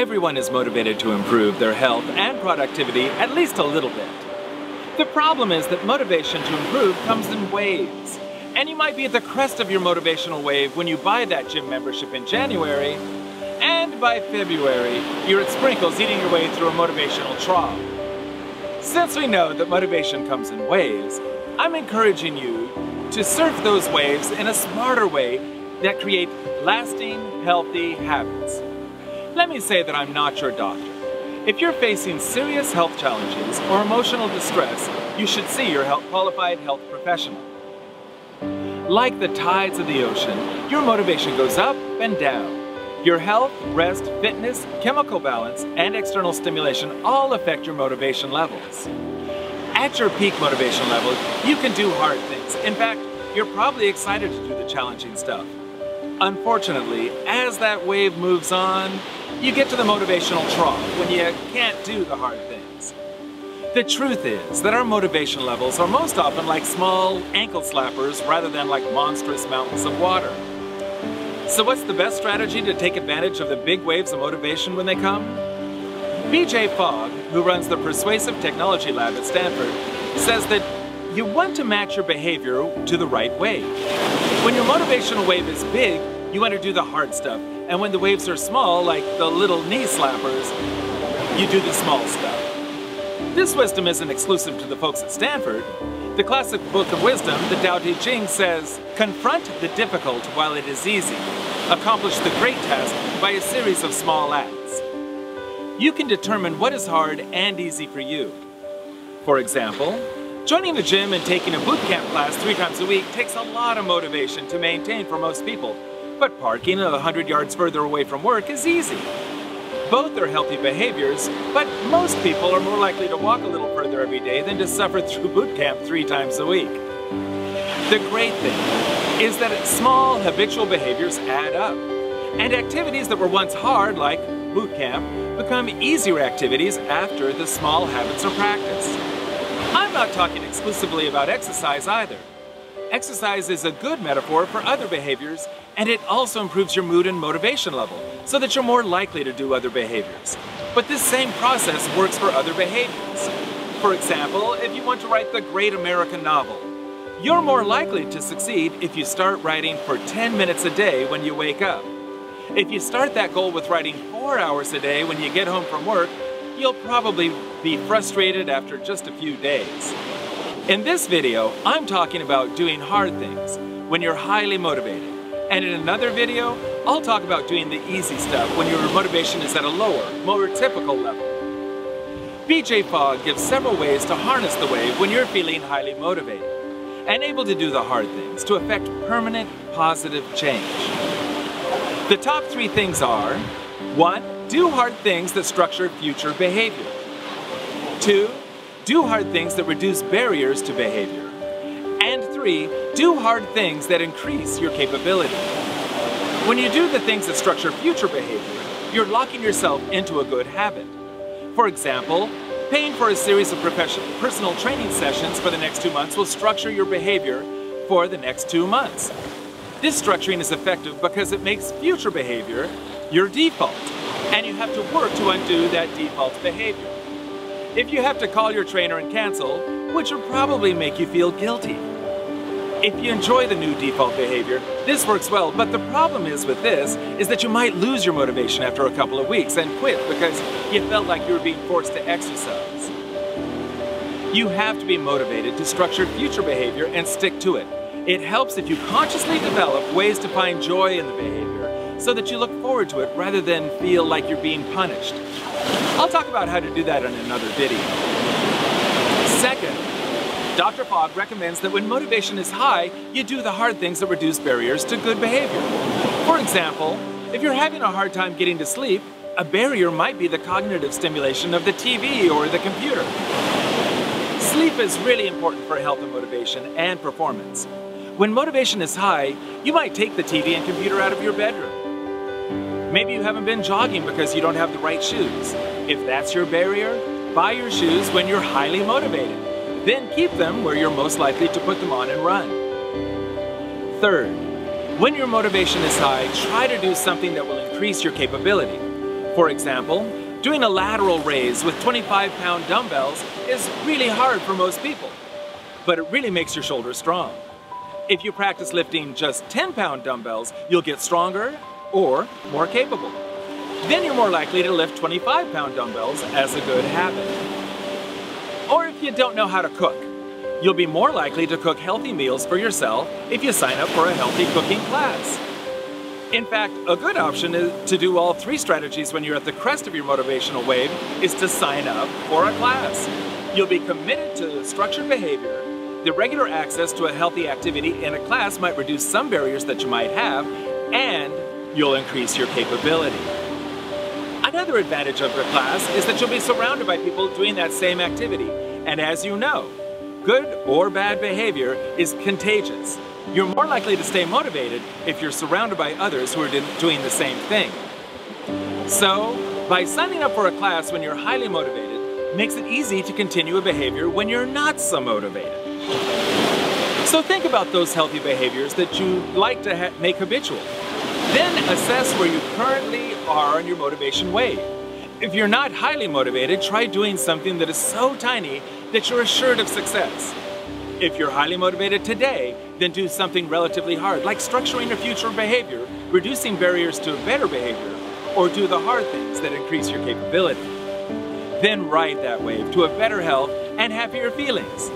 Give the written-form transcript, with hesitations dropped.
Everyone is motivated to improve their health and productivity at least a little bit. The problem is that motivation to improve comes in waves. And you might be at the crest of your motivational wave when you buy that gym membership in January, and by February, you're at sprinkles eating your way through a motivational trough. Since we know that motivation comes in waves, I'm encouraging you to surf those waves in a smarter way that create lasting, healthy habits. Let me say that I'm not your doctor. If you're facing serious health challenges or emotional distress, you should see your qualified health professional. Like the tides of the ocean, your motivation goes up and down. Your health, rest, fitness, chemical balance, and external stimulation all affect your motivation levels. At your peak motivation level, you can do hard things. In fact, you're probably excited to do the challenging stuff. Unfortunately, as that wave moves on, you get to the motivational trough when you can't do the hard things. The truth is that our motivation levels are most often like small ankle slappers rather than like monstrous mountains of water. So what's the best strategy to take advantage of the big waves of motivation when they come? BJ Fogg, who runs the Persuasive Technology Lab at Stanford, says that you want to match your behavior to the right wave. When your motivational wave is big, you want to do the hard stuff. And when the waves are small, like the little knee slappers, you do the small stuff. This wisdom isn't exclusive to the folks at Stanford. The classic book of wisdom, the Tao Te Ching, says, confront the difficult while it is easy. Accomplish the great task by a series of small acts. You can determine what is hard and easy for you. For example, joining the gym and taking a boot camp class 3 times a week takes a lot of motivation to maintain for most people, but parking 100 yards further away from work is easy. Both are healthy behaviors, but most people are more likely to walk a little further every day than to suffer through boot camp 3 times a week. The great thing is that small habitual behaviors add up, and activities that were once hard, like boot camp, become easier activities after the small habits are practiced. I'm not talking exclusively about exercise either. Exercise is a good metaphor for other behaviors, and it also improves your mood and motivation level, so that you're more likely to do other behaviors. But this same process works for other behaviors. For example, if you want to write the great American novel, you're more likely to succeed if you start writing for 10 minutes a day when you wake up. If you start that goal with writing 4 hours a day when you get home from work, you'll probably be frustrated after just a few days. In this video, I'm talking about doing hard things when you're highly motivated. And in another video, I'll talk about doing the easy stuff when your motivation is at a lower, more typical level. BJ Fogg gives several ways to harness the wave when you're feeling highly motivated and able to do the hard things to affect permanent, positive change. The top 3 things are: 1. Do hard things that structure future behavior. 2. Do hard things that reduce barriers to behavior. And 3. Do hard things that increase your capability. When you do the things that structure future behavior, you're locking yourself into a good habit. For example, paying for a series of personal training sessions for the next 2 months will structure your behavior for the next 2 months. This structuring is effective because it makes future behavior your default, and you have to work to undo that default behavior. If you have to call your trainer and cancel, which will probably make you feel guilty. If you enjoy the new default behavior, this works well, but the problem is with this is that you might lose your motivation after a couple of weeks and quit because you felt like you were being forced to exercise. You have to be motivated to structure future behavior and stick to it. It helps if you consciously develop ways to find joy in the behavior so that you look forward to it rather than feel like you're being punished. I'll talk about how to do that in another video. Second, Dr. Fogg recommends that when motivation is high, you do the hard things that reduce barriers to good behavior. For example, if you're having a hard time getting to sleep, a barrier might be the cognitive stimulation of the TV or the computer. Sleep is really important for health and motivation and performance. When motivation is high, you might take the TV and computer out of your bedroom. Maybe you haven't been jogging because you don't have the right shoes. If that's your barrier, buy your shoes when you're highly motivated. Then keep them where you're most likely to put them on and run. Third, when your motivation is high, try to do something that will increase your capability. For example, doing a lateral raise with 25-pound dumbbells is really hard for most people, but it really makes your shoulders strong. If you practice lifting just 10-pound dumbbells, you'll get stronger or more capable. Then you're more likely to lift 25-pound dumbbells as a good habit. Or if you don't know how to cook, you'll be more likely to cook healthy meals for yourself if you sign up for a healthy cooking class. In fact, a good option to do all three strategies when you're at the crest of your motivational wave is to sign up for a class. You'll be committed to structured behavior. The regular access to a healthy activity in a class might reduce some barriers that you might have, and you'll increase your capability. Another advantage of the class is that you'll be surrounded by people doing that same activity. And as you know, good or bad behavior is contagious. You're more likely to stay motivated if you're surrounded by others who are doing the same thing. So, by signing up for a class when you're highly motivated, makes it easy to continue a behavior when you're not so motivated. So think about those healthy behaviors that you like to make habitual. Then assess where you currently are on your motivation wave. If you're not highly motivated, try doing something that is so tiny that you're assured of success. If you're highly motivated today, then do something relatively hard, like structuring a future behavior, reducing barriers to better behavior, or do the hard things that increase your capability. Then ride that wave to a better health and happier feelings.